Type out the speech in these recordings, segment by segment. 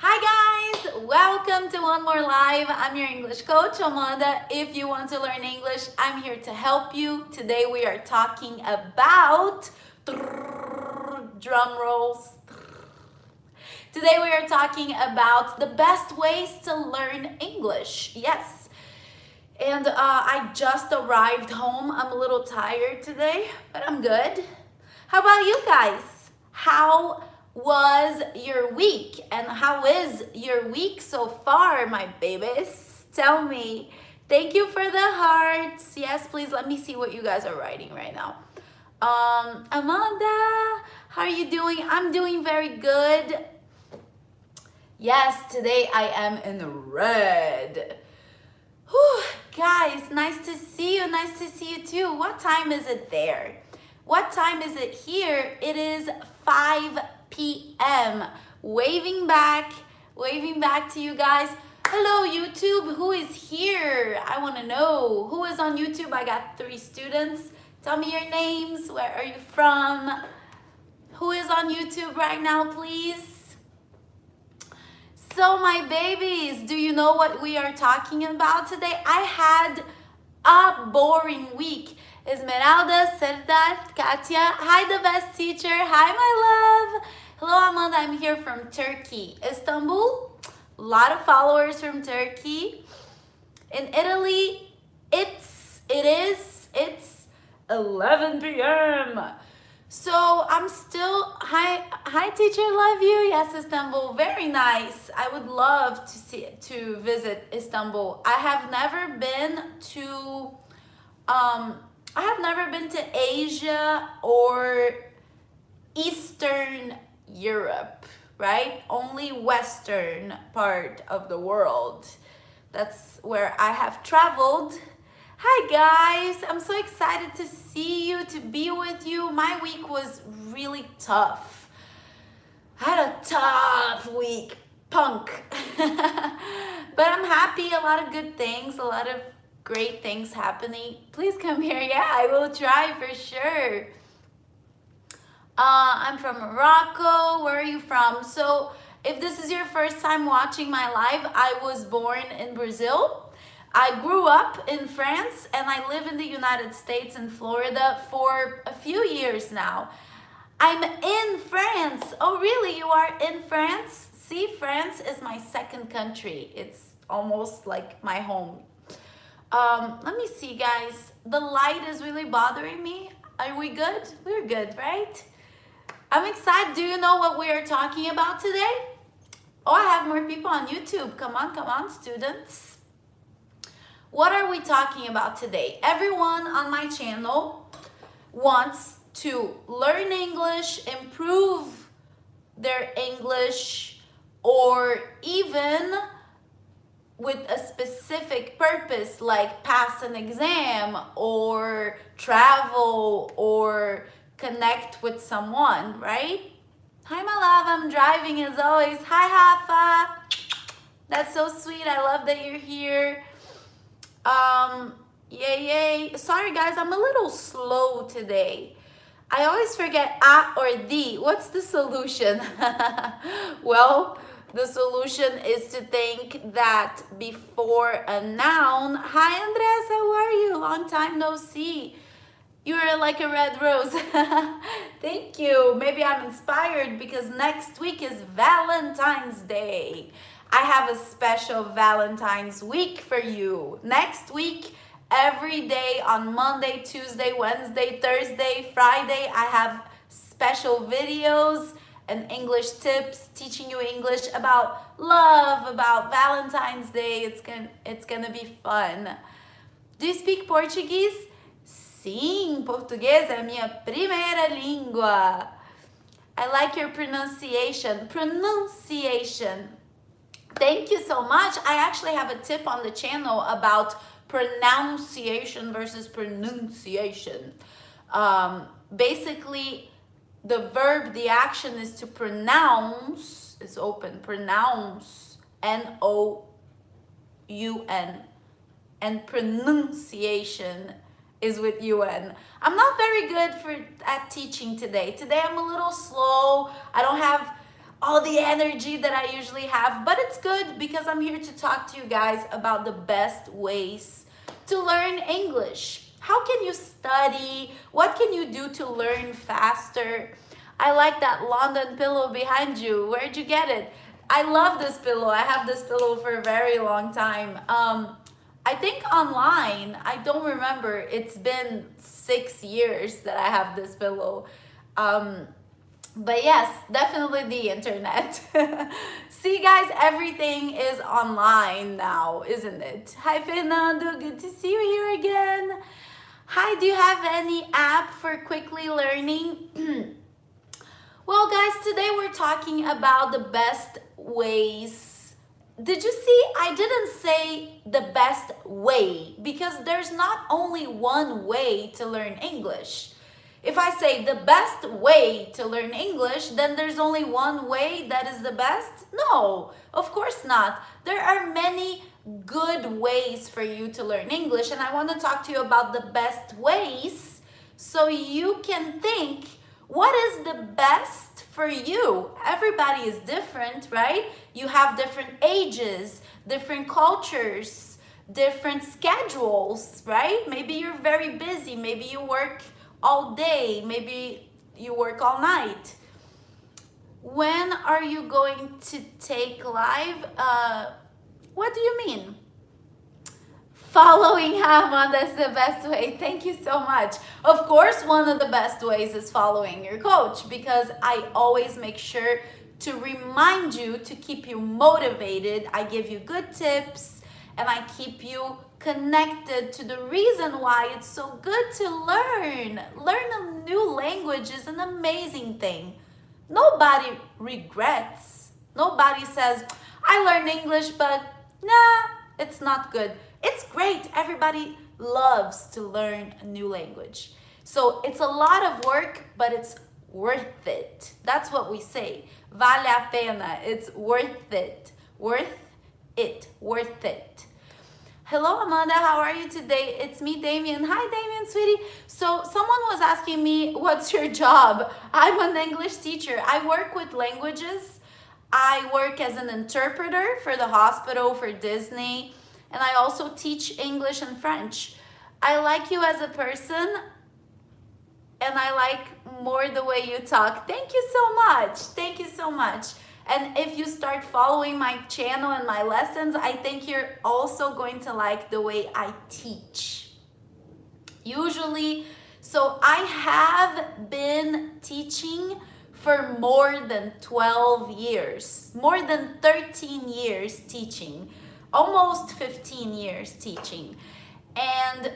Hi guys, welcome to One More Live. I'm your English coach, Amanda. If you want to learn English, I'm here to help you. Today we are talking about, drum rolls. Today we are talking about the best ways to learn English. Yes. And I just arrived home. I'm a little tired today, but I'm good. How about you guys? How was your week? And how is your week so far, my babies? Tell me. Thank you for the hearts. Yes, please let me see what you guys are writing right now. Amanda, how are you doing? I'm doing very good. Yes, today I am in red. Whew, guys, nice to see you. Nice to see you too. What time is it there? What time is it here? It is 5 p.m. Waving back to you guys. Hello, YouTube. Who is here? I want to know. Who is on YouTube? I got 3 students. Tell me your names. Where are you from? Who is on YouTube right now, please? So my babies, do you know what we are talking about today? I had a boring week. Esmeralda, Serdar, Katya, hi the best teacher, hi my love. Hello Amanda, I'm here from Turkey. Istanbul, a lot of followers from Turkey. In Italy, it's 11 p.m. So I'm still, hi teacher, love you. Yes, Istanbul, very nice. I would love to visit Istanbul. I have never been to Asia or Eastern Europe, right? Only Western part of the world. That's where I have traveled. Hi guys, I'm so excited to see you, to be with you. My week was really tough. I had a tough week, punk. But I'm happy, a lot of good things, a lot of great things happening. Please come here. Yeah, I will try for sure. I'm from Morocco. Where are you from? So if this is your first time watching my live, I was born in Brazil. I grew up in France and I live in the United States in Florida for a few years now. I'm in France. Oh, really? You are in France? See, France is my second country. It's almost like my home. Let me see, guys. The light is really bothering me. Are we good? We're good, right? I'm excited. Do you know what we are talking about today? Oh, I have more people on YouTube. Come on, students. What are we talking about today? Everyone on my channel wants to learn English, improve their English, or even with a specific purpose like pass an exam or travel or connect with someone, right? Hi, my love. I'm driving as always. Hi, Hafa. That's so sweet. I love that you're here. Yay. Sorry, guys. I'm a little slow today. I always forget a or the. What's the solution? Well, the solution is to think that before a noun. Hi, Andres. How are you? Long time no see. You're like a red rose. Thank you. Maybe I'm inspired because next week is Valentine's Day. I have a special Valentine's week for you. Next week, every day on Monday, Tuesday, Wednesday, Thursday, Friday, I have special videos and English tips teaching you English about love, about Valentine's Day. It's gonna be fun. Do you speak Portuguese? Sim, português é a minha primeira língua. I like your pronunciation. Thank you so much. I actually have a tip on the channel about pronunciation versus pronunciation. Basically, the verb, the action is to pronounce, is open, pronounce, N-O-U-N, and pronunciation is with UN. I'm not very good at teaching today. Today I'm a little slow. I don't have all the energy that I usually have, but it's good because I'm here to talk to you guys about the best ways to learn English. How can you study? What can you do to learn faster? I like that London pillow behind you. Where'd you get it? I love this pillow. I have this pillow for a very long time. I think online, I don't remember. It's been 6 years that I have this pillow. But yes, definitely the internet. See guys, everything is online now, isn't it? Hi Fernando, good to see you here again. Hi, do you have any app for quickly learning? Well guys, today we're talking about the best ways. Did you see? I didn't say the best way because there's not only one way to learn English. If I say the best way to learn English, then there's only one way that is the best? No, of course not. There are many good ways for you to learn English, and I want to talk to you about the best ways so you can think, what is the best for you? Everybody is different, right? You have different ages, different cultures, different schedules, right? Maybe you're very busy, maybe you work all day, maybe you work all night. When are you going to take live? What do you mean? Following Hamon, that's the best way. Thank you so much. Of course, one of the best ways is following your coach because I always make sure to remind you to keep you motivated. I give you good tips and I keep you connected to the reason why it's so good to learn. Learn a new language is an amazing thing. Nobody regrets. Nobody says, I learned English, but nah, it's not good. It's great. Everybody loves to learn a new language. So it's a lot of work, but it's worth it. That's what we say. Vale a pena. It's worth it. Worth it. Worth it. Hello, Amanda. How are you today? It's me, Damien. Hi, Damien, sweetie. So someone was asking me, what's your job? I'm an English teacher. I work with languages. I work as an interpreter for the hospital, for Disney, and I also teach English and French. I like you as a person, and I like more the way you talk. Thank you so much. Thank you so much. And if you start following my channel and my lessons, I think you're also going to like the way I teach. Usually, so I have been teaching for more than 12 years, more than 13 years teaching, almost 15 years teaching. And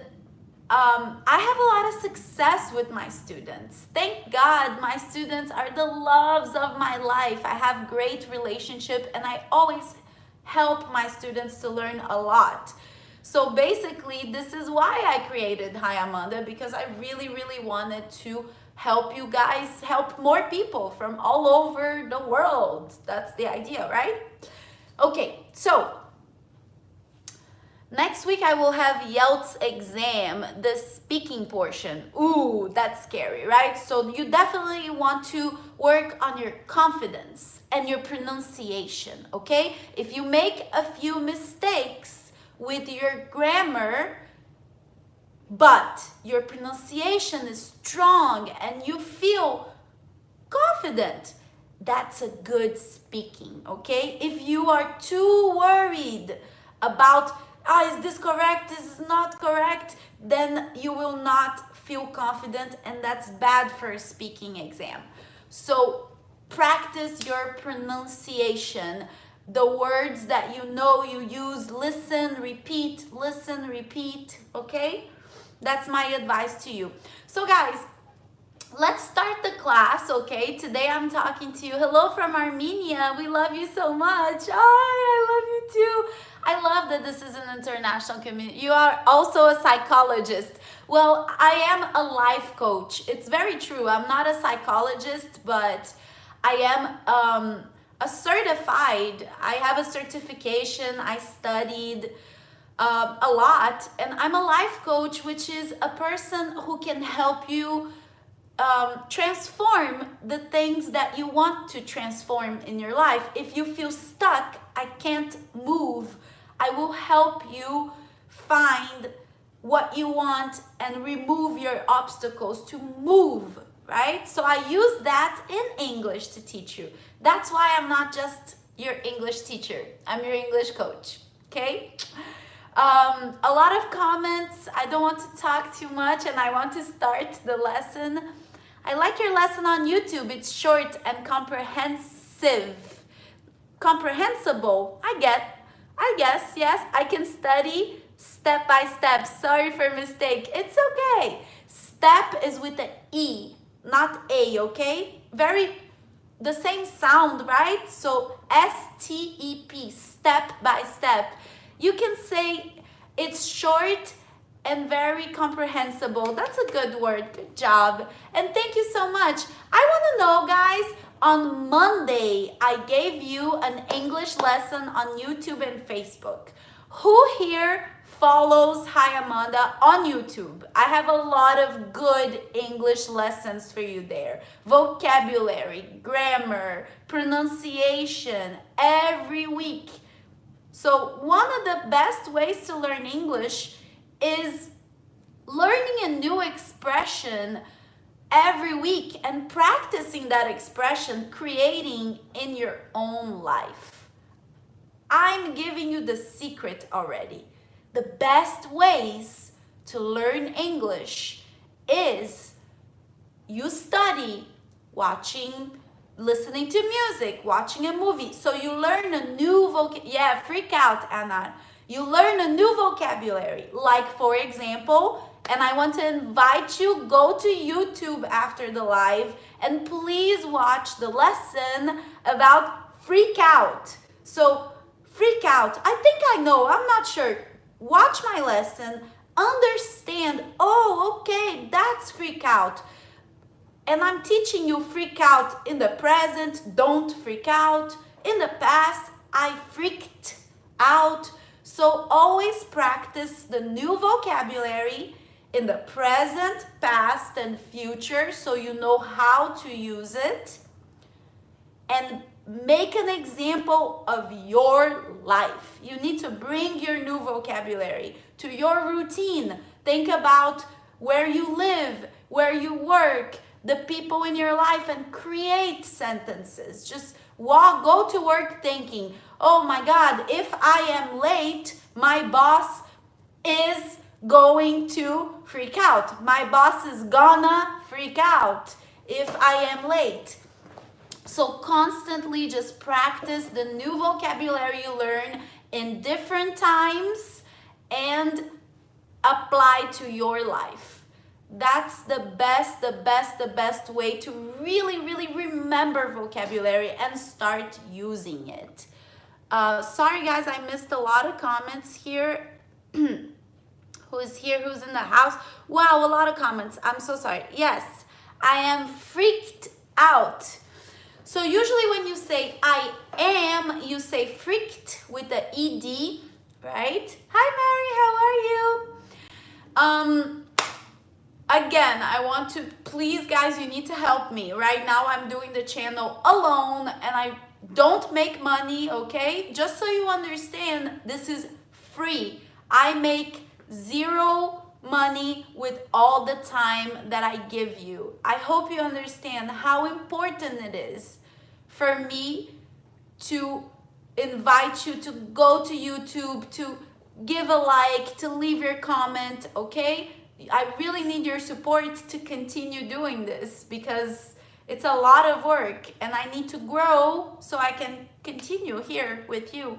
I have a lot of success with my students. Thank God my students are the loves of my life. I have great relationship and I always help my students to learn a lot. So basically, this is why I created Hi Amanda, because I really, really wanted to help you guys, help more people from all over the world. That's the idea, right? Okay, so next week I will have Yelt's exam, the speaking portion. Ooh, that's scary, right? So you definitely want to work on your confidence and your pronunciation, okay? If you make a few mistakes with your grammar, but your pronunciation is strong and you feel confident, that's a good speaking, okay? If you are too worried about, is this correct, this is not correct, then you will not feel confident and that's bad for a speaking exam. So practice your pronunciation. The words that you know you use, listen, repeat, okay? That's my advice to you. So guys, let's start the class, okay? Today I'm talking to you. Hello from Armenia. We love you so much. Oh, I love you too. I love that this is an international community. You are also a psychologist. Well, I am a life coach. It's very true. I'm not a psychologist, but I am a certified. I have a certification. I studied a lot, and I'm a life coach, which is a person who can help you transform the things that you want to transform in your life. If you feel stuck, I can't move, I will help you find what you want and remove your obstacles to move, right? So I use that in English to teach you. That's why I'm not just your English teacher, I'm your English coach, okay? A lot of comments. I don't want to talk too much and I want to start the lesson. I like your lesson on YouTube. It's short and comprehensive. Comprehensible. I guess, yes. I can study step by step. Sorry for mistake. It's okay. Step is with the E, not A, okay? The same sound, right? So S-T-E-P, step by step. You can say it's short and very comprehensible. That's a good word. Good job. And thank you so much. I want to know, guys, on Monday, I gave you an English lesson on YouTube and Facebook. Who here follows Hi Amanda on YouTube? I have a lot of good English lessons for you there. Vocabulary, grammar, pronunciation, every week. So one of the best ways to learn English is learning a new expression every week and practicing that expression, creating in your own life. I'm giving you the secret already. The best ways to learn English is you study, listening to music, watching a movie. So you learn a new yeah, freak out, Anna. You learn a new vocabulary. Like, for example, and I want to invite you, go to YouTube after the live and please watch the lesson about freak out. So freak out, I think I know, I'm not sure. Watch my lesson, understand, oh, okay, that's freak out. And I'm teaching you freak out in the present, don't freak out. In the past, I freaked out. So always practice the new vocabulary in the present, past, and future so you know how to use it. And make an example of your life. You need to bring your new vocabulary to your routine. Think about where you live, where you work, the people in your life, and create sentences. Just go to work thinking, oh my God, if I am late, my boss is going to freak out. My boss is gonna freak out if I am late. So constantly just practice the new vocabulary you learn in different times and apply to your life. That's the best way to really remember vocabulary and start using it. Sorry guys, I missed a lot of comments here. Who's here? Who's in the house? Wow, a lot of comments. I'm so sorry. Yes, I am freaked out. So usually when you say I am, you say freaked with the ED, right? Hi Mary, how are you? Again, I want to, please guys, you need to help me. Right now I'm doing the channel alone and I don't make money, okay? Just so you understand, this is free. I make zero money with all the time that I give you. I hope you understand how important it is for me to invite you to go to YouTube, to give a like, to leave your comment, okay? I really need your support to continue doing this because it's a lot of work and I need to grow so I can continue here with you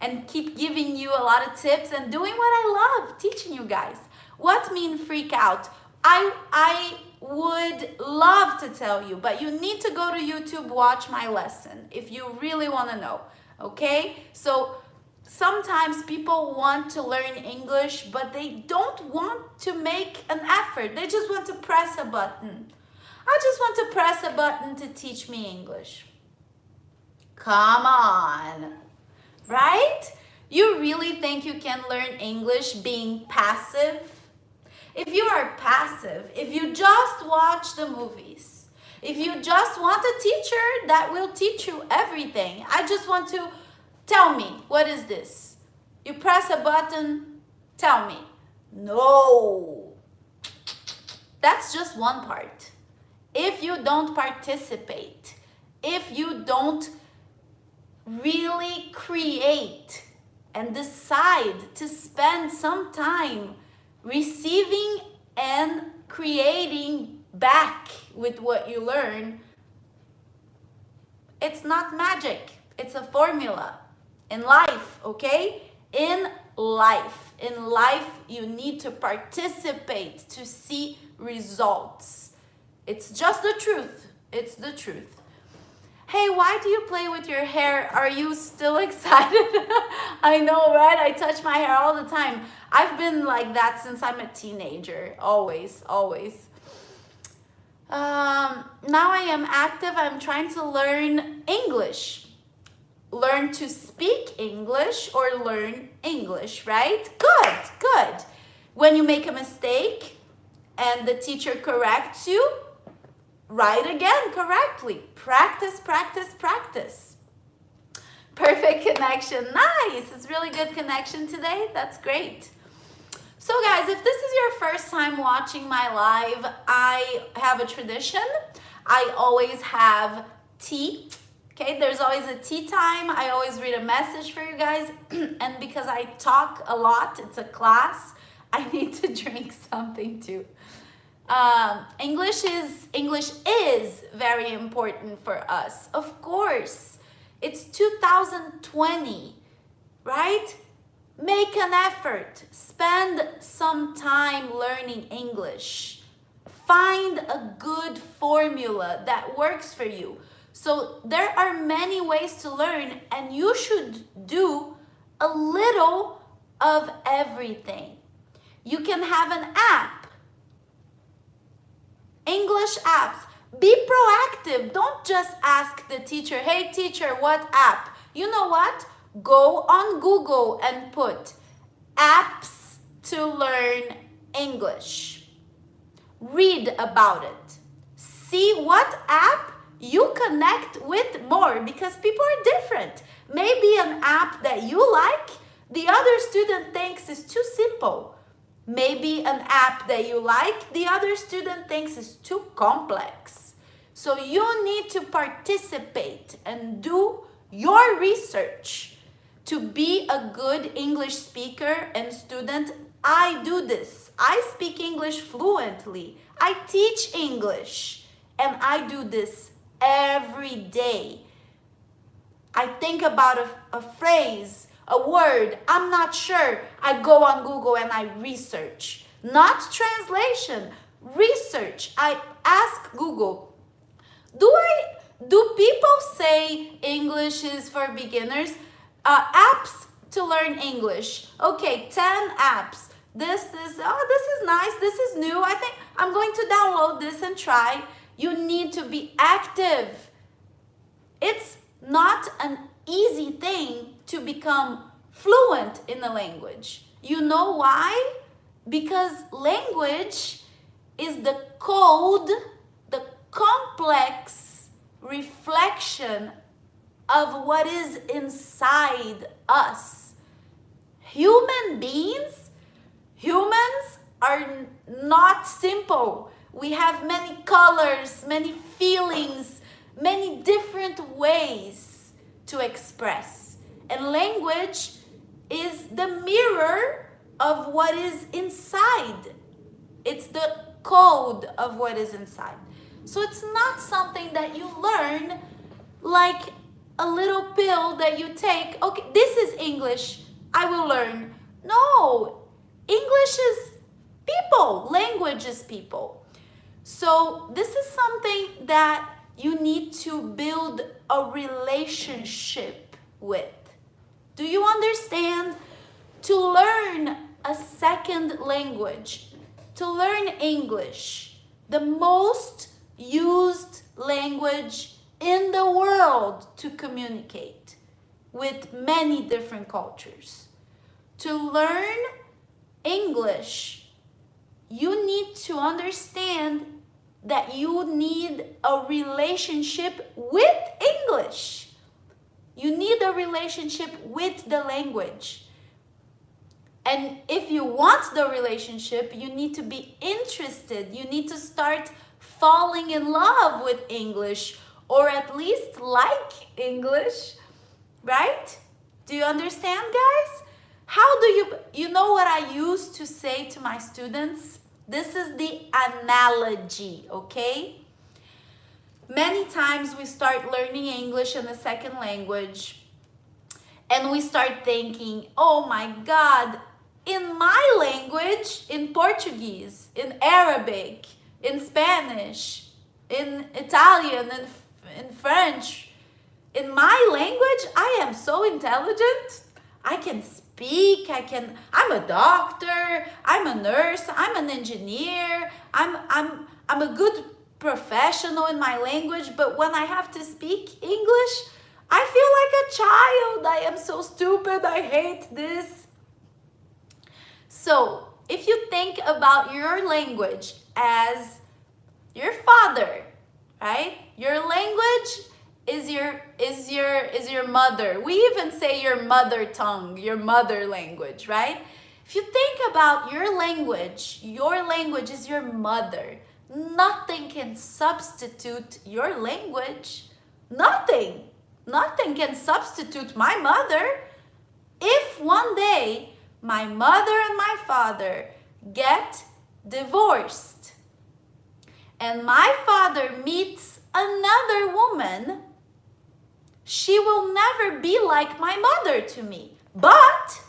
and keep giving you a lot of tips and doing what I love, teaching you guys. What mean freak out? I would love to tell you, but you need to go to YouTube, watch my lesson if you really want to know, okay? So sometimes people want to learn English, but they don't want to make an effort. They just want to press a button. I just want to press a button to teach me English. Come on, right? You really think you can learn English being passive? If you are passive, if you just watch the movies, if you just want a teacher that will teach you everything, I just want to tell me, what is this? You press a button, tell me. No. That's just one part. If you don't participate, if you don't really create and decide to spend some time receiving and creating back with what you learn, it's not magic. It's a formula in life, okay? In life. In life, you need to participate to see results. It's just the truth. It's the truth. Hey, why do you play with your hair? Are you still excited? I know, right? I touch my hair all the time. I've been like that since I'm a teenager. Always, always. Now I am active. I'm trying to learn English. Learn to speak English or learn English, right? Good, good. When you make a mistake and the teacher corrects you, write again correctly. Practice, practice, practice. Perfect connection. Nice. It's really good connection today. That's great. So guys, if this is your first time watching my live, I have a tradition. I always have tea. Okay, there's always a tea time. I always read a message for you guys. And because I talk a lot, it's a class, I need to drink something too. English is very important for us. Of course, it's 2020, right? Make an effort. Spend some time learning English. Find a good formula that works for you. So there are many ways to learn, and you should do a little of everything. You can have an app. English apps. Be proactive. Don't just ask the teacher, hey teacher, what app? You know what? Go on Google and put apps to learn English. Read about it. See what app you connect with more, because people are different. Maybe an app that you like, the other student thinks is too simple. Maybe an app that you like, the other student thinks is too complex. So you need to participate and do your research to be a good English speaker and student. I do this. I speak English fluently. I teach English, and I do this every day. I think about a phrase, a word, I'm not sure. I go on Google and I research. Not translation, research. I ask Google, do people say English is for beginners? Apps to learn English. Okay, 10 apps. This is nice, this is new. I think I'm going to download this and try. You need to be active. It's not an easy thing to become fluent in a language. You know why? Because language is the code, the complex reflection of what is inside us. Humans are not simple. We have many colors, many feelings, many different ways to express. And language is the mirror of what is inside. It's the code of what is inside. So it's not something that you learn like a little pill that you take. Okay, this is English, I will learn. No, English is people, language is people. So this is something that you need to build a relationship with. Do you understand? To learn a second language, to learn English, the most used language in the world to communicate with many different cultures. To learn English, you need to understand that you need a relationship with English. You need a relationship with the language. And if you want the relationship, you need to be interested. You need to start falling in love with English, or at least like English, right? Do you understand, guys? How do you know what I used to say to my students? This is the analogy, okay? Many times we start learning English in a second language and we start thinking, oh my God, in my language, in Portuguese, in Arabic, in Spanish, in Italian, in French, in my language, I am so intelligent. I can speak, I'm a doctor, I'm a nurse, I'm an engineer, I'm a good professional in my language, but when I have to speak English, I feel like a child. I am so stupid, I hate this. So, if you think about your language as your father, right? Your language is your mother. We even say your mother tongue, your mother language, right? If you think about your language is your mother. Nothing can substitute your language. Nothing can substitute my mother. If one day my mother and my father get divorced and my father meets another woman, she will never be like my mother to me. But,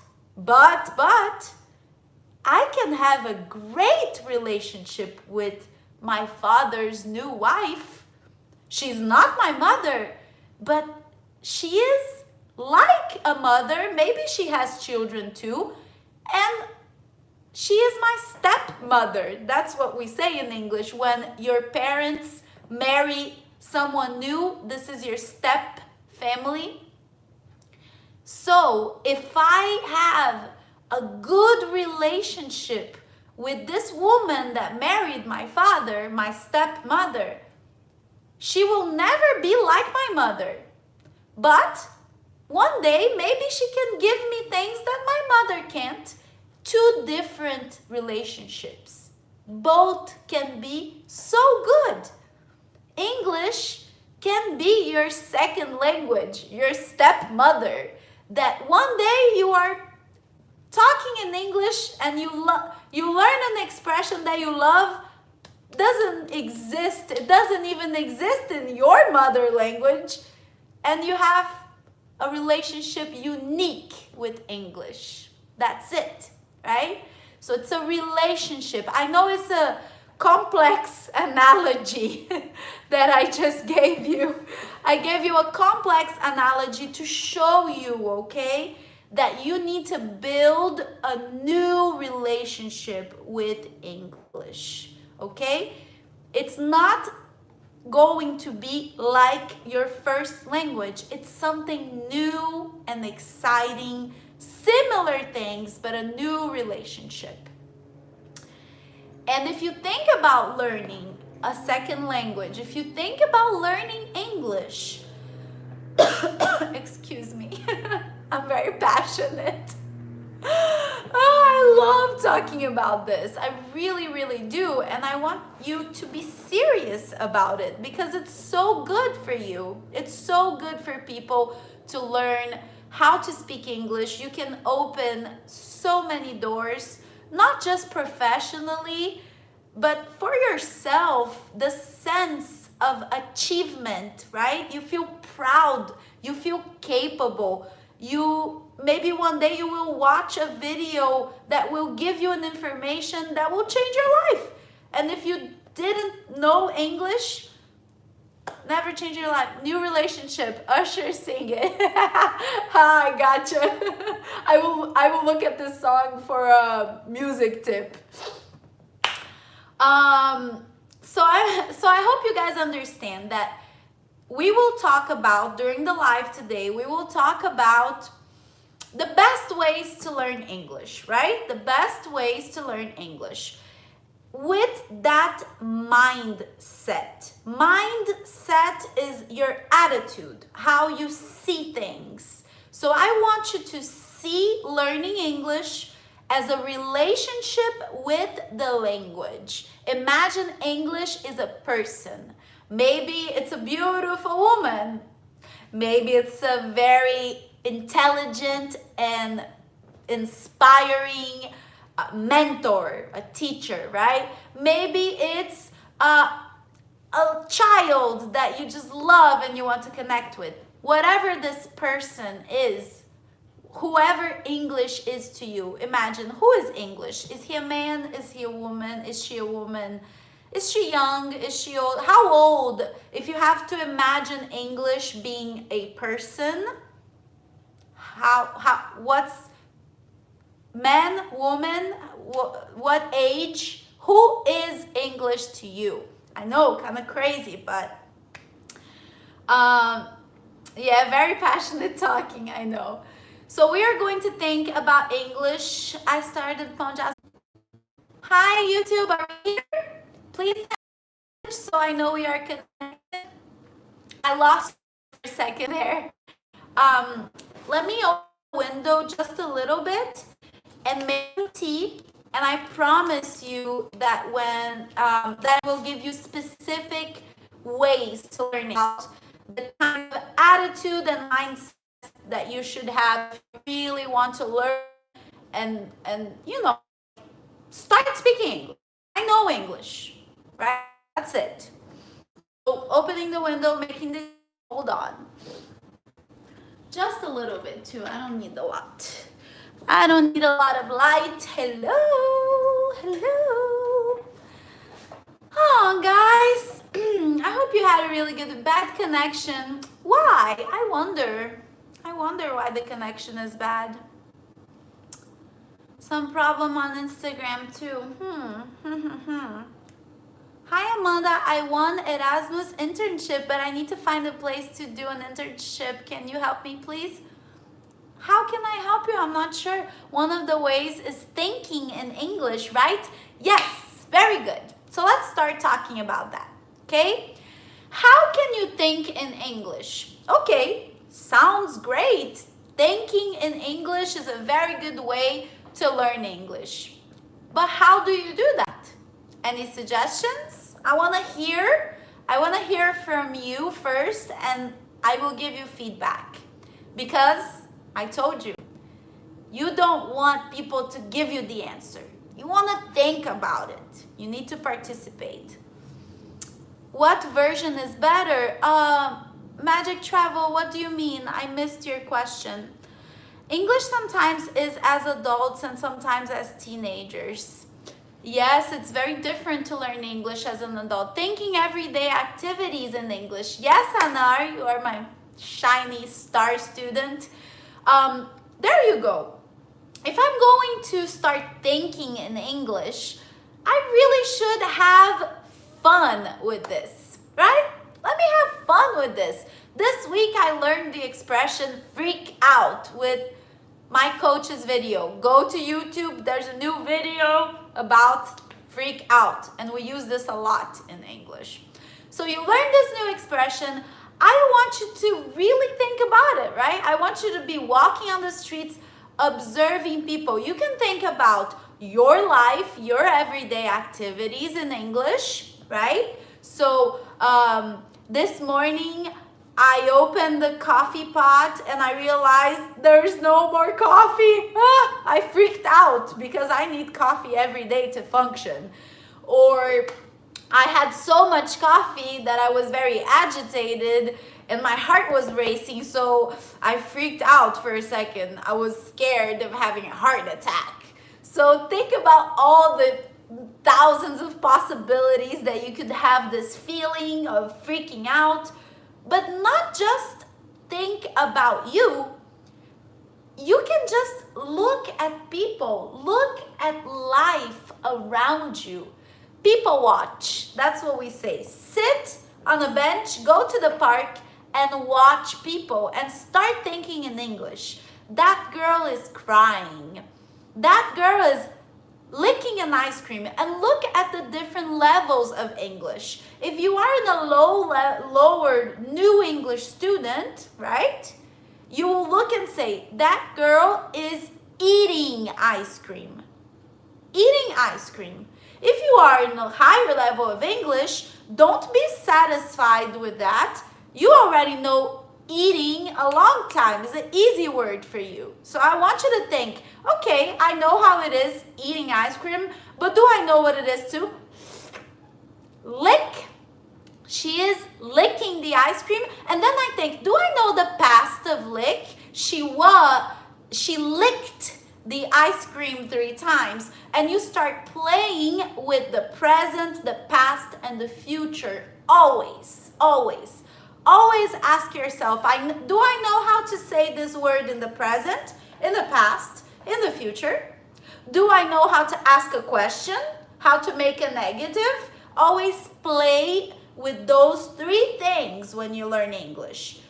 I can have a great relationship with my father's new wife. She's not my mother, but she is like a mother. Maybe she has children too. And she is my stepmother. That's what we say in English. When your parents marry someone new, this is your step family. So if I have a good relationship with this woman that married my father, my stepmother, she will never be like my mother. But one day, maybe she can give me things that my mother can't. Two different relationships. Both can be so good. English can be your second language, your stepmother. That one day you are talking in English and you learn an expression that you love, doesn't exist. It doesn't even exist in your mother language. And you have a relationship unique with English. That's it, right? So it's a relationship. I know it's a complex analogy that I just gave you. I gave you a complex analogy to show you, okay, that you need to build a new relationship with English, okay? It's not going to be like your first language. It's something new and exciting, similar things, but a new relationship. And if you think about learning a second language, if you think about learning English, excuse me, I'm very passionate. I love talking about this. I really, really do. And I want you to be serious about it because it's so good for you. It's so good for people to learn how to speak English. You can open so many doors, not just professionally, but for yourself, the sense of achievement, right? You feel proud, you feel capable. Maybe one day you will watch a video that will give you an information that will change your life. And if you didn't know English, never change your life. New relationship. Usher, sing it. I gotcha. I will look at this song for a music tip. So I hope you guys understand that we will talk about, during the live today, we will talk about the best ways to learn English, right? The best ways to learn English. with that mindset. Mindset is your attitude, how you see things. So I want you to see learning English as a relationship with the language. Imagine English is a person. Maybe it's a beautiful woman. Maybe it's a very intelligent and inspiring mentor, a teacher, right? Maybe it's a child that you just love and you want to connect with. Whatever this person is, whoever English is to you, imagine, who is English? Is he a man? Is he a woman? Is she a woman? Is she young? Is she old? How old? If you have to imagine English being a person, what's man, woman, what age? Who is English to you? I know, kind of crazy, but yeah, very passionate talking, I know. So we are going to think about English. I started Ponjas. Hi, YouTube, are we here? Please, so I know we are connected. I lost for a second there. Let me open the window just a little bit and make tea. And I promise you that when that will give you specific ways to learn about the kind of attitude and mindset that you should have if you really want to learn and you know, start speaking English. I know English, right? That's it. So opening the window, making the, hold on. Just a little bit too. I don't need a lot. I don't need a lot of light. Hello, hello. Oh, guys, I hope you had a really good, bad connection. Why? I wonder why the connection is bad. Some problem on Instagram too. Hi, Amanda. I won Erasmus internship, but I need to find a place to do an internship. Can you help me, please? How can I help you? I'm not sure. One of the ways is thinking in English, right? Yes, very good. So let's start talking about that, okay? How can you think in English? Okay, sounds great. Thinking in English is a very good way to learn English. But how do you do that? Any suggestions? I want to hear from you first, and I will give you feedback. Because I told you, you don't want people to give you the answer. You want to think about it. You need to participate. What version is better? Magic Travel, what do you mean? I missed your question. English sometimes is as adults and sometimes as teenagers. Yes, it's very different to learn English as an adult. Thinking everyday activities in English. Yes, Anar, you are my shiny star student. There you go. If I'm going to start thinking in English, I really should have fun with this, right? Let me have fun with this. This week I learned the expression freak out with my coach's video. Go to YouTube, there's a new video about freak out, and we use this a lot in English. So you learn this new expression. I want you to really think about it, right? I want you to be walking on the streets, observing people. You can think about your life, your everyday activities in English, right? So this morning, I opened the coffee pot and I realized there's no more coffee. I freaked out because I need coffee every day to function. Or I had so much coffee that I was very agitated and my heart was racing, so I freaked out for a second. I was scared of having a heart attack. So think about all the thousands of possibilities that you could have this feeling of freaking out, but not just think about you. You can just look at people, look at life around you. People watch, that's what we say. Sit on a bench, go to the park and watch people and start thinking in English. That girl is crying. That girl is licking an ice cream, and look at the different levels of English. If you are in a lower new English student, right? You will look and say, that girl is eating ice cream. Eating ice cream. If you are in a higher level of English, don't be satisfied with that. You already know eating a long time is an easy word for you. So I want you to think, okay, I know how it is eating ice cream, but do I know what it is to lick? She is licking the ice cream. And then I think, do I know the past of lick? She licked the ice cream 3 times. And you start playing with the present, the past, and the future. Always, always. Always ask yourself, do I know how to say this word in the present, in the past, in the future? Do I know how to ask a question? How to make a negative? Always play with those 3 things when you learn English.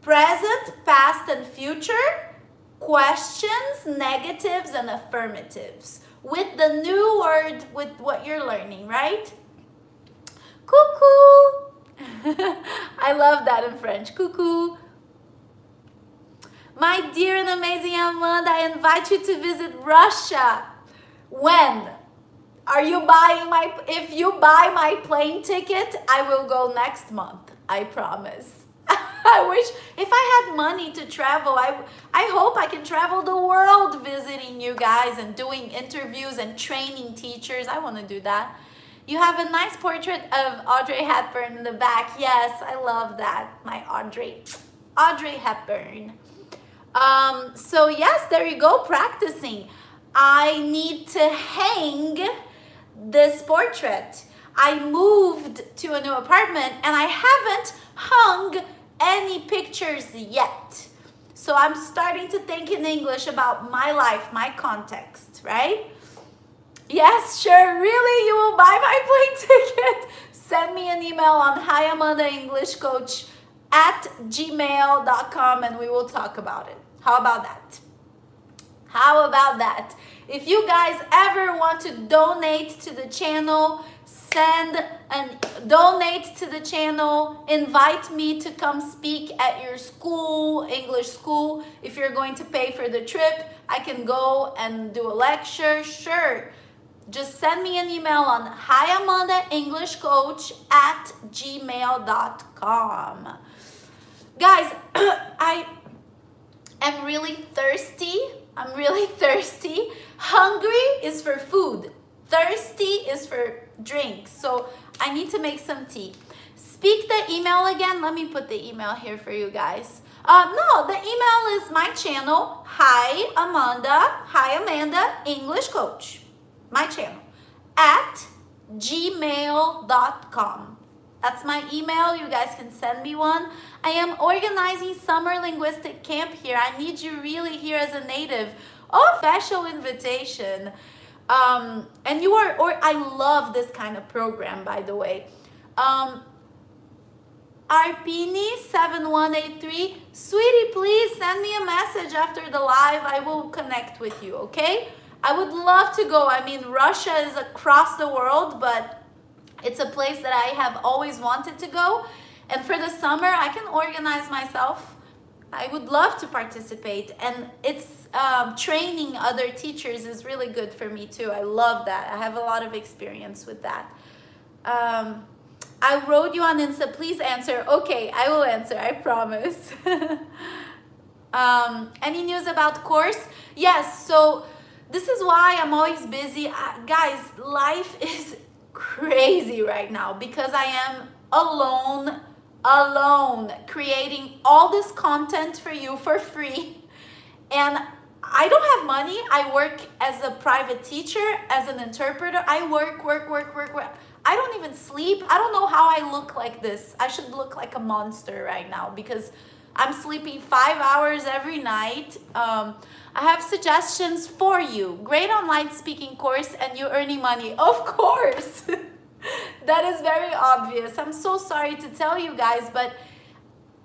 Present, past, and future. Questions, negatives, and affirmatives. With the new word, with what you're learning, right? Coucou. I love that in French. Coucou. My dear and amazing Amanda, I invite you to visit Russia. When? Are you buying if you buy my plane ticket, I will go next month. I promise. I wish if I had money to travel, I hope I can travel the world visiting you guys and doing interviews and training teachers. I want to do that. You have a nice portrait of Audrey Hepburn in the back. Yes, I love that. My Audrey Hepburn. So yes, there you go, practicing. I need to hang this portrait. I moved to a new apartment and I haven't hung any pictures yet. So I'm starting to think in English about my life, my context, right? Yes, sure, really, you will buy my plane ticket? Send me an email on hiamandaenglishcoach@gmail.com and we will talk about it. How about that? How about that? If you guys ever want to donate to the channel, donate to the channel, invite me to come speak at your school, English school. If you're going to pay for the trip, I can go and do a lecture, sure. Just send me an email on hiamandaenglishcoach@gmail.com. Guys, I am really thirsty. I'm really thirsty. Hungry is for food. Thirsty is for drinks. So I need to make some tea. Speak the email again. Let me put the email here for you guys. No, the email is my channel. Hi Amanda, English Coach. My channel. @gmail.com. That's my email. You guys can send me one. I am organizing summer linguistic camp here. I need you really here as a native. Oh, special invitation. And you are, I love this kind of program, by the way. Arpini7183, sweetie, please send me a message after the live. I will connect with you, okay? I would love to go. I mean, Russia is across the world, but it's a place that I have always wanted to go. And for the summer, I can organize myself. I would love to participate. And it's training other teachers is really good for me too. I love that. I have a lot of experience with that. I wrote you on Insta. Please answer. Okay, I will answer. I promise. Any news about course? Yes, so this is why I'm always busy. Guys, life is crazy right now because I am alone, creating all this content for you for free. And I don't have money. I work as a private teacher, as an interpreter. I work. I don't even sleep. I don't know how I look like this. I should look like a monster right now because I'm sleeping 5 hours every night. I have suggestions for you. Great online speaking course and you earning money. Of course. That is very obvious. I'm so sorry to tell you guys, but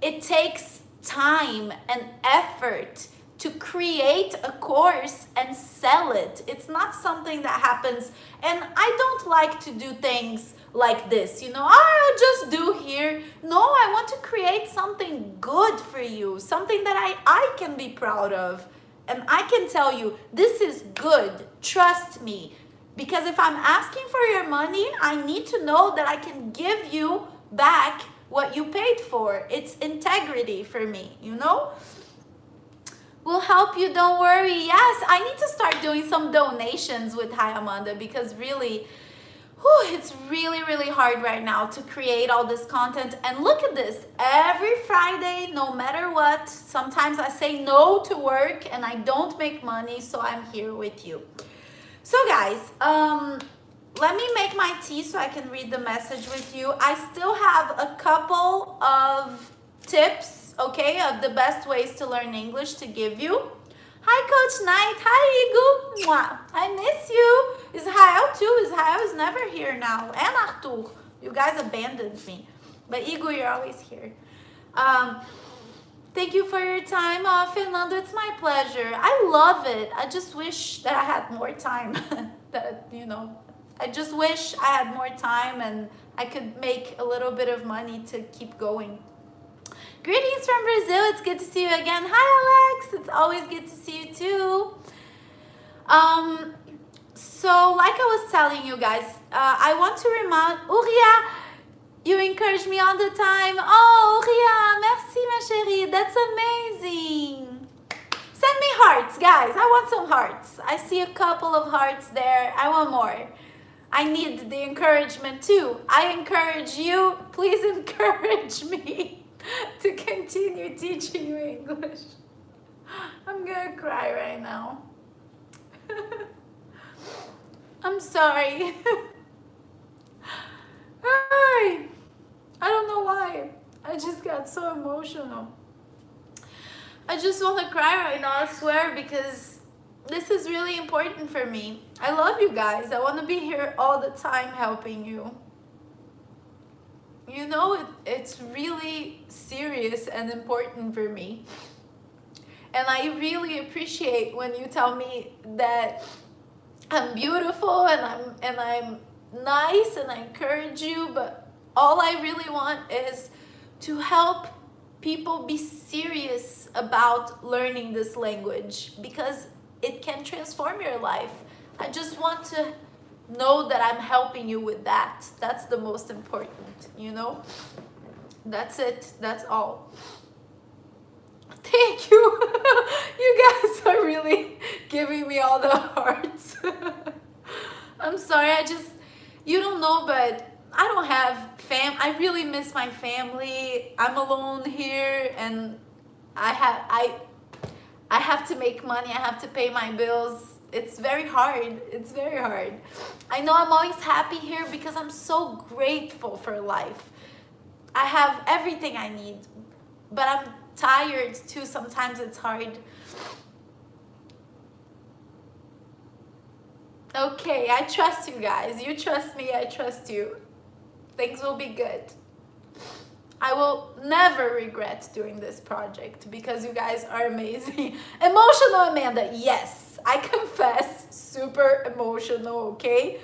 it takes time and effort to create a course and sell it. It's not something that happens, and I don't like to do things like this, you know, I'll just do here. No, I want to create something good for you, something that I can be proud of. And I can tell you, this is good, trust me. Because if I'm asking for your money, I need to know that I can give you back what you paid for. It's integrity for me, you know? We'll help you, don't worry. Yes, I need to start doing some donations with Hi Amanda, because really, it's really hard right now to create all this content. And look at this, every Friday, no matter what, sometimes I say no to work and I don't make money, so I'm here with you. So guys, let me make my tea so I can read the message with you. I still have a couple of tips, okay, of the best ways to learn English to give you. Hi, Coach Knight. Hi, Igu. Mwah. I miss you. Israel too. Israel is never here now. And Arthur. You guys abandoned me. But Igu, you're always here. Thank you for your time, Fernando. It's my pleasure. I love it. I just wish that I had more time. That, you know, I just wish I had more time and I could make a little bit of money to keep going. Greetings from Brazil. It's good to see you again. Hi, Alex. It's always good to see you too. So like I was telling you guys, I want to remind Uria, you encourage me all the time. Oh, Uria, merci ma chérie. That's amazing. Send me hearts, guys. I want some hearts. I see a couple of hearts there. I want more. I need the encouragement too. I encourage you. Please encourage me to continue teaching you English. I'm gonna cry right now. I'm sorry. I don't know why. I just got so emotional. I just want to cry right now, I swear, because this is really important for me. I love you guys. I want to be here all the time helping you. You know, it's really serious and important for me. And I really appreciate when you tell me that I'm beautiful and I'm nice and I encourage you, but all I really want is to help people be serious about learning this language, because it can transform your life. I just want to know that I'm helping you with that. That's the most important, you know? That's it. That's all. Thank you. You guys are really giving me all the hearts. I'm sorry. You don't know, but I don't have I really miss my family. I'm alone here, and I have to make money. I have to pay my bills. It's very hard. It's very hard. I know I'm always happy here because I'm so grateful for life. I have everything I need, but I'm tired too. Sometimes it's hard. Okay, I trust you guys. You trust me, I trust you. Things will be good. I will never regret doing this project because you guys are amazing. Emotional Amanda, yes, I confess, super emotional, okay?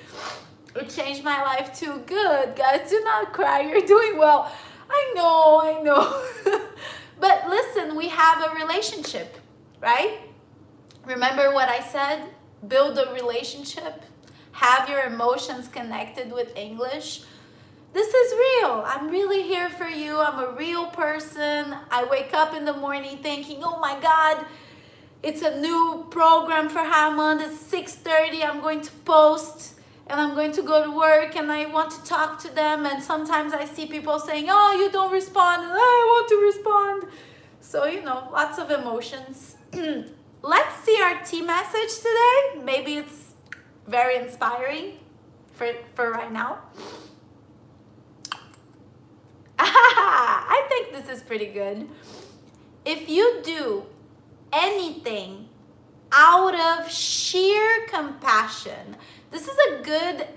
It changed my life too. Good, guys, do not cry, you're doing well. I know. But listen, we have a relationship, right? Remember what I said? Build a relationship. Have your emotions connected with English. This is real. I'm really here for you. I'm a real person. I wake up in the morning thinking, oh my God, it's a new program for Hammond. It's 6:30. I'm going to post and I'm going to go to work and I want to talk to them. And sometimes I see people saying, oh, you don't respond. And I want to respond. So, you know, lots of emotions. Let's see our tea message today. Maybe it's very inspiring for right now. I think this is pretty good. If you do anything out of sheer compassion, this is a good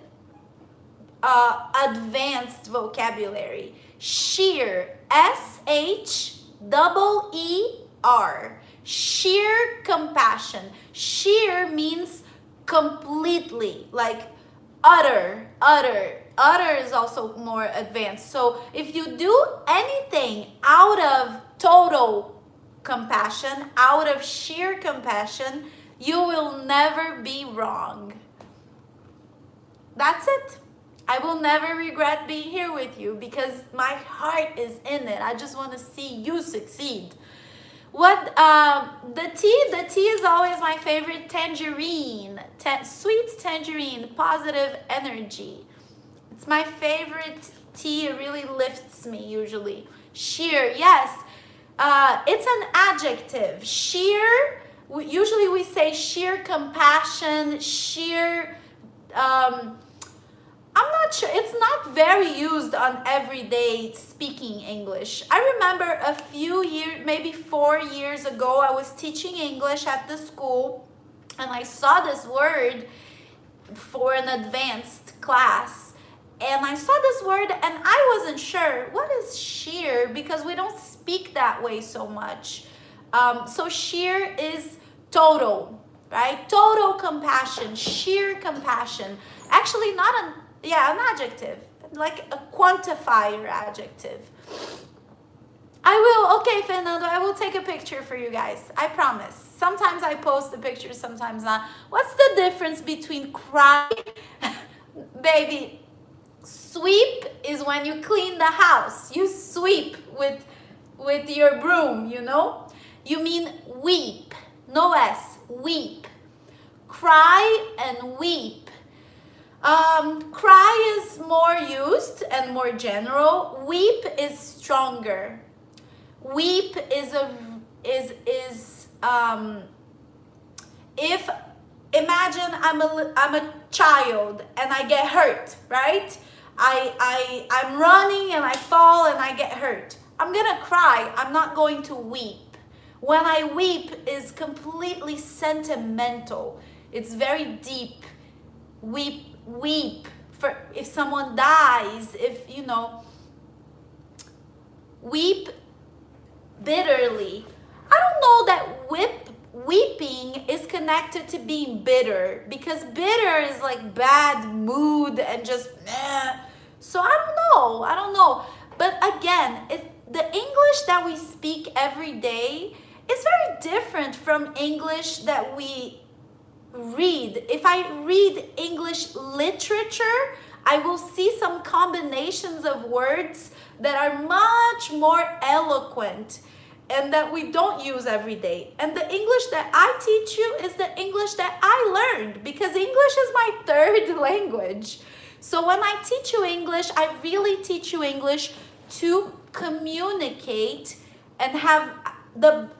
advanced vocabulary. Sheer, S-H-E-E-R. Sheer compassion. Sheer means completely, like utter. Utter is also more advanced. So if you do anything out of total compassion, out of sheer compassion, you will never be wrong. That's it. I will never regret being here with you because my heart is in it. I just want to see you succeed. What the tea is always my favorite. Tangerine, sweet tangerine, positive energy. It's my favorite tea. It really lifts me usually. Sheer, yes. It's an adjective. Sheer, usually we say sheer compassion, sheer, I'm not sure. It's not very used on everyday speaking English. I remember a few years, maybe 4 years ago, I was teaching English at the school and I saw this word for an advanced class. And I saw this word and I wasn't sure, what is sheer? Because we don't speak that way so much. So sheer is total, right? Total compassion, sheer compassion. Actually, not an adjective, like a quantifier adjective. Okay, Fernando, I will take a picture for you guys. I promise. Sometimes I post the pictures, sometimes not. What's the difference between cry? Baby, sweep is when you clean the house. You sweep with your broom, you know? You mean weep. No S, weep. Cry and weep. Cry is more used and more general. Weep is stronger. Weep is if imagine I'm a child and I get hurt, right? I'm running and I fall and I get hurt. I'm gonna cry. I'm not going to weep. When I weep is completely sentimental. It's very deep. Weep for if someone dies, if you know, weep bitterly. I don't know that weeping is connected to being bitter, because bitter is like bad mood and just so I don't know, but again, the English that we speak every day is very different from English that we read. If I read English literature, I will see some combinations of words that are much more eloquent and that we don't use every day. And the English that I teach you is the English that I learned, because English is my third language. So when I teach you English, I really teach you English to communicate and have the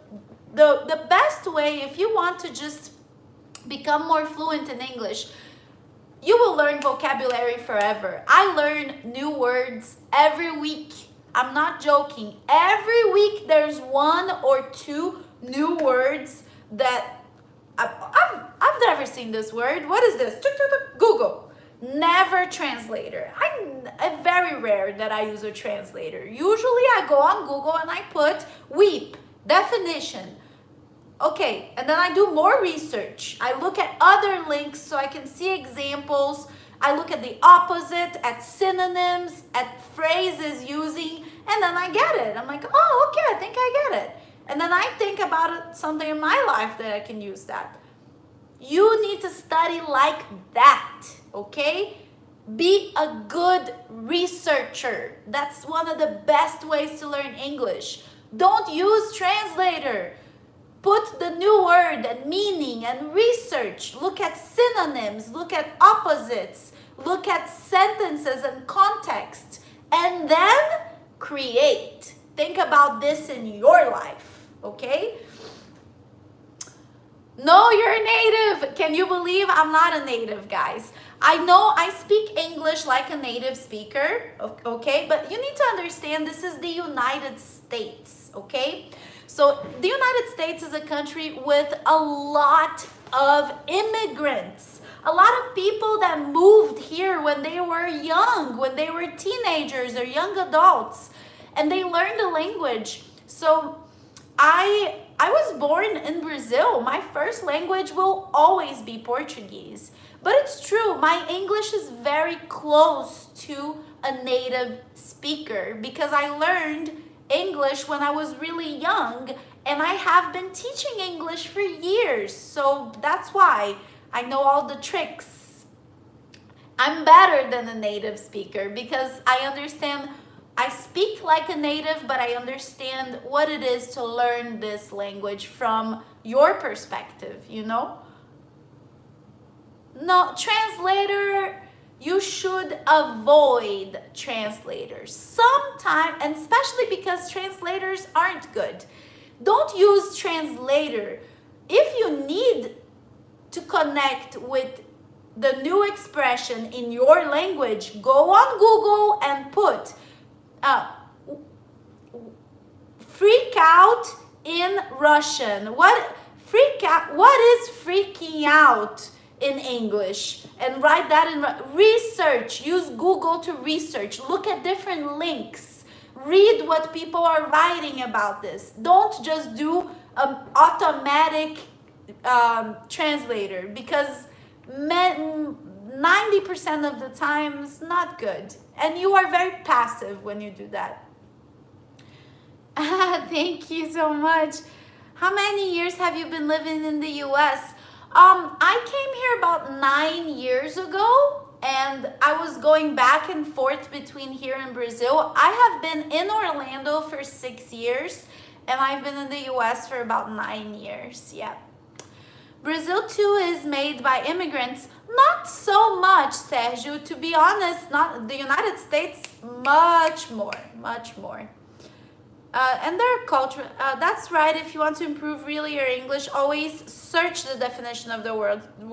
best way. If you want to just become more fluent in English, you will learn vocabulary forever. I learn new words every week. I'm not joking. Every week there's 1 or 2 new words that I've never seen this word. What is this? Google. Never translator. It's very rare that I use a translator. Usually I go on Google and I put weep, definition. Okay, and then I do more research. I look at other links so I can see examples. I look at the opposite, at synonyms, at phrases using, and then I get it. I'm like, oh, okay, I think I get it. And then I think about something in my life that I can use that. You need to study like that, okay? Be a good researcher. That's one of the best ways to learn English. Don't use translator. Put the new word and meaning and research. Look at synonyms, look at opposites, look at sentences and context, and then create. Think about this in your life, okay? No, you're a native. Can you believe I'm not a native, guys? I know I speak English like a native speaker, okay? But you need to understand this is the United States, okay? So the United States is a country with a lot of immigrants, a lot of people that moved here when they were young, when they were teenagers or young adults, and they learned the language. So I I was born in Brazil. My first language will always be Portuguese. But it's true, my English is very close to a native speaker because I learned English when I was really young and I have been teaching English for years. So that's why I know all the tricks. I'm better than a native speaker because I speak like a native, but I understand what it is to learn this language from your perspective, you know? No, translator, you should avoid translators. Sometimes, and especially because translators aren't good. Don't use translator. If you need to connect with the new expression in your language, go on Google and put freak out in Russian. What is freaking out in English? And write that in research. Use Google to research. Look at different links. Read what people are writing about this. Don't just do automatic translator because 90% of the time it's not good. And you are very passive when you do that. Thank you so much. How many years have you been living in the US? I came here about 9 years ago and I was going back and forth between here and Brazil. I have been in Orlando for 6 years and I've been in the US for about 9 years. Yeah. Brazil too is made by immigrants. Not so much, Sergio. To be honest, not the United States, much more. And their culture, that's right. If you want to improve really your English, always search the definition of the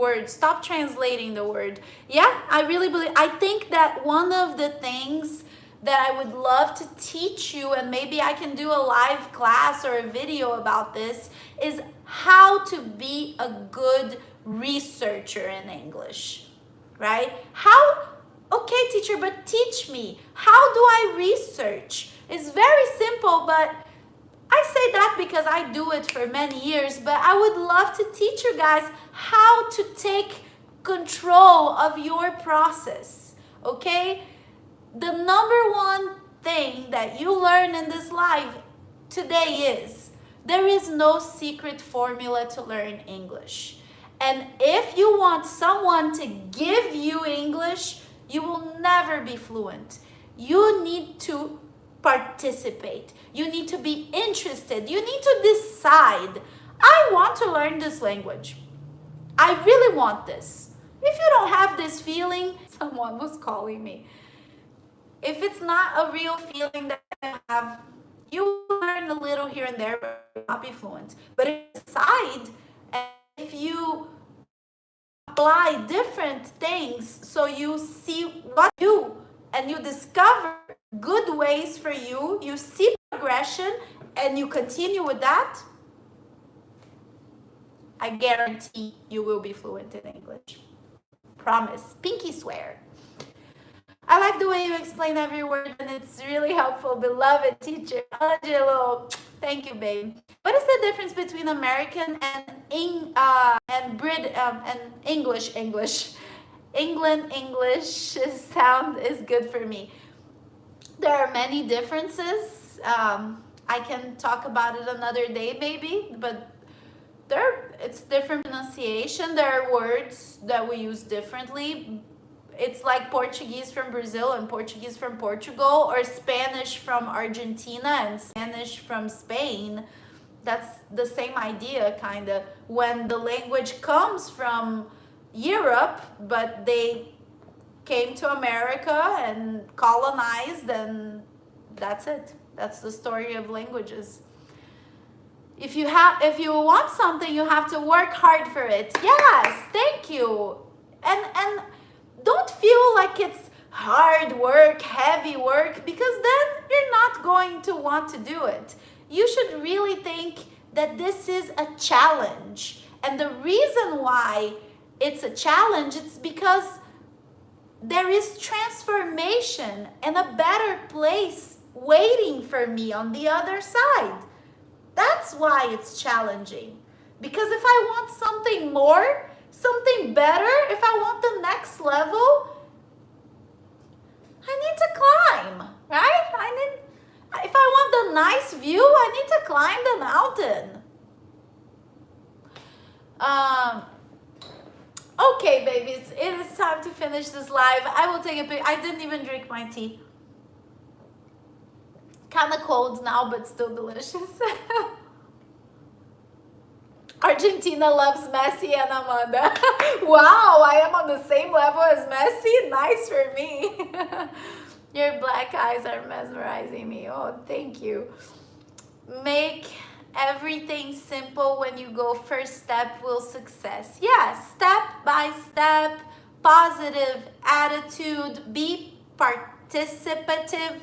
word. Stop translating the word. Yeah, I think that one of the things that I would love to teach you, and maybe I can do a live class or a video about this, is how to be a good researcher in English, right? Okay, teacher, but teach me. How do I research? It's very simple, but I say that because I do it for many years, but I would love to teach you guys how to take control of your process, okay? The number one thing that you learn in this life today is there is no secret formula to learn English. And if you want someone to give you English, you will never be fluent. You need to participate. You need to be interested. You need to decide, I want to learn this language. I really want this. If you don't have this feeling, someone was calling me. If it's not a real feeling that you have, you learn a little here and there, but you will not be fluent. But if you decide, and if you apply different things, so you see what you do, and you discover good ways for you, you see progression, and you continue with that, I guarantee you will be fluent in English. Promise. Pinky swear. I like the way you explain every word, and it's really helpful. Beloved teacher, Angelo. Thank you, babe. What is the difference between American and English? England English sound is good for me. There are many differences. I can talk about it another day, maybe, but it's different pronunciation. There are words that we use differently. It's like Portuguese from Brazil and Portuguese from Portugal, or Spanish from Argentina and Spanish from Spain. That's the same idea, kind of. When the language comes from Europe, but they came to America and colonized, and that's it. That's the story of languages. If you want something, you have to work hard for it. Yes, thank you. And don't feel like it's hard work, heavy work, because then you're not going to want to do it. You should really think that this is a challenge. And the reason why it's a challenge, it's because there is transformation and a better place waiting for me on the other side. That's why it's challenging. Because if I want something more, something better, if I want the next level, I need to climb, right? If I want the nice view, I need to climb the mountain. Okay, babies, it is time to finish this live. I will take a pic. I didn't even drink my tea. Kind of cold now, but still delicious. Argentina loves Messi and Amanda. Wow, I am on the same level as Messi. Nice for me. Your black eyes are mesmerizing me. Oh, thank you. Make everything simple. When you go first step will success. Yeah, step by step, positive attitude, be participative,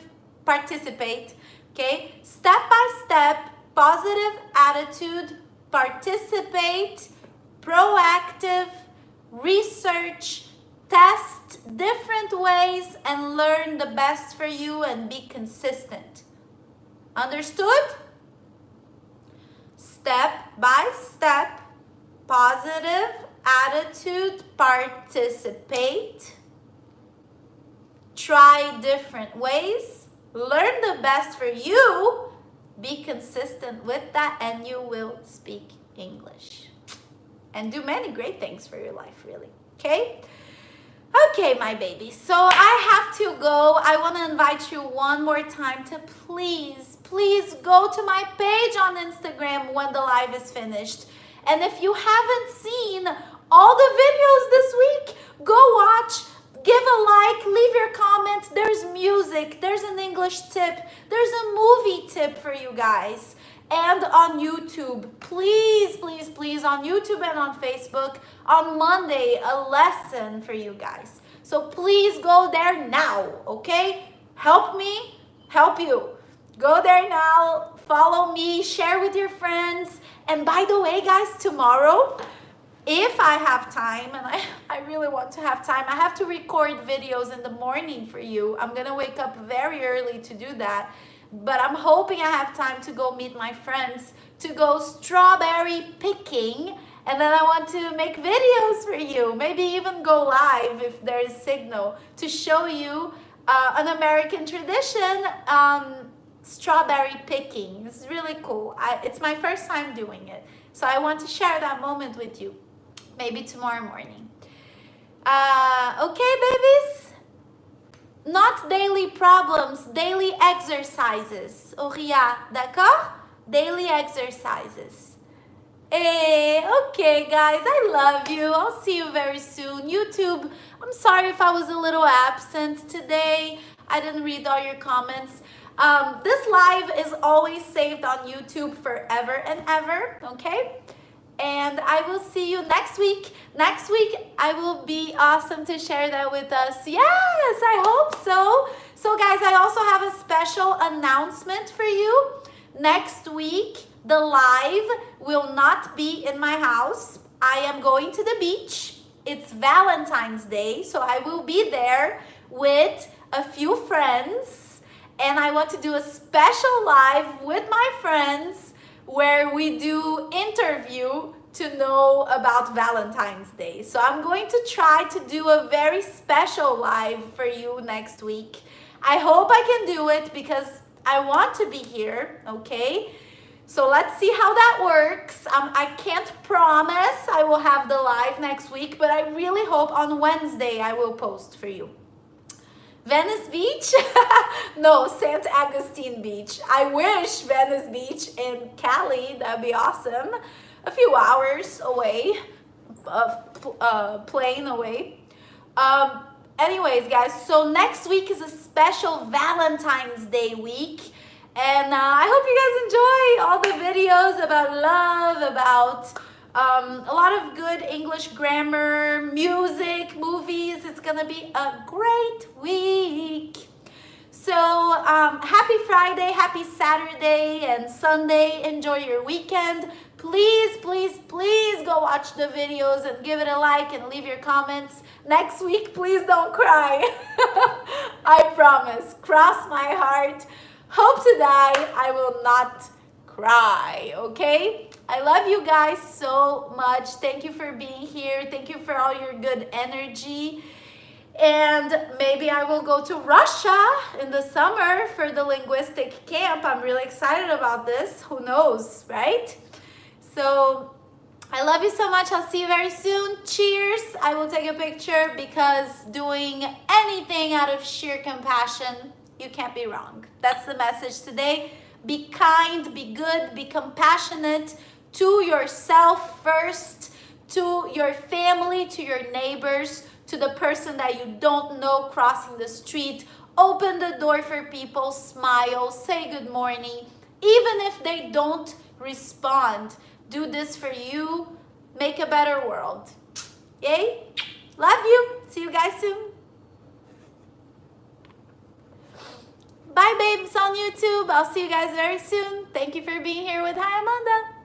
participate, okay? Step by step, positive attitude, participate, proactive, research, test different ways and learn the best for you and be consistent. Understood? Step by step, positive attitude, participate, try different ways, learn the best for you, be consistent with that, and you will speak English and do many great things for your life, really. Okay? Okay, my baby. So I have to go. I want to invite you one more time to please go to my page on Instagram when the live is finished. And if you haven't seen all the videos this week, go watch. Give a like, leave your comment. There's music, there's an English tip, there's a movie tip for you guys. And on YouTube, please, on YouTube and on Facebook, on Monday, a lesson for you guys. So please go there now, okay? Help me, help you. Go there now, follow me, share with your friends. And by the way, guys, tomorrow, if I have time, and I really want to have time, I have to record videos in the morning for you. I'm gonna wake up very early to do that. But I'm hoping I have time to go meet my friends, to go strawberry picking, and then I want to make videos for you, maybe even go live if there is signal, to show you an American tradition, strawberry picking. It's really cool. It's my first time doing it, so I want to share that moment with you, maybe tomorrow morning. Okay, babies? Not daily problems, daily exercises. Auria, d'accord? Daily exercises. Okay, guys, I love you. I'll see you very soon. YouTube, I'm sorry if I was a little absent today. I didn't read all your comments. This live is always saved on YouTube forever and ever, okay? And I will see you next week. Next week, I will be awesome to share that with us. Yes, I hope so. So guys, I also have a special announcement for you. Next week, the live will not be in my house. I am going to the beach. It's Valentine's Day, so I will be there with a few friends. And I want to do a special live with my friends where we do interview to know about Valentine's Day. So I'm going to try to do a very special live for you next week. I hope I can do it because I want to be here, okay? So let's see how that works. I can't promise I will have the live next week, but I really hope on Wednesday I will post for you. Venice Beach? No, St. Augustine Beach. I wish Venice Beach in Cali. That'd be awesome. A few hours away, plane away. Anyways, guys, so next week is a special Valentine's Day week. And I hope you guys enjoy all the videos about love, about a lot of good English grammar, music, movies. It's gonna be a great week. So happy Friday, happy Saturday and Sunday. Enjoy your weekend. Please go watch the videos and give it a like and leave your comments. Next week, please don't cry. I promise. Cross my heart. Hope to die. I will not cry. cry, okay? I love you guys so much. Thank you for being here. Thank you for all your good energy. And maybe I will go to Russia in the summer for the linguistic camp. I'm really excited about this. Who knows, right? So I love you so much. I'll see you very soon. Cheers. I will take a picture because doing anything out of sheer compassion, you can't be wrong. That's the message today. Be kind, be good, be compassionate to yourself first, to your family, to your neighbors, to the person that you don't know crossing the street. Open the door for people, smile, say good morning. Even if they don't respond, do this for you. Make a better world. Yay? Love you. See you guys soon. Bye, babes, on YouTube. I'll see you guys very soon. Thank you for being here with Hi Amanda.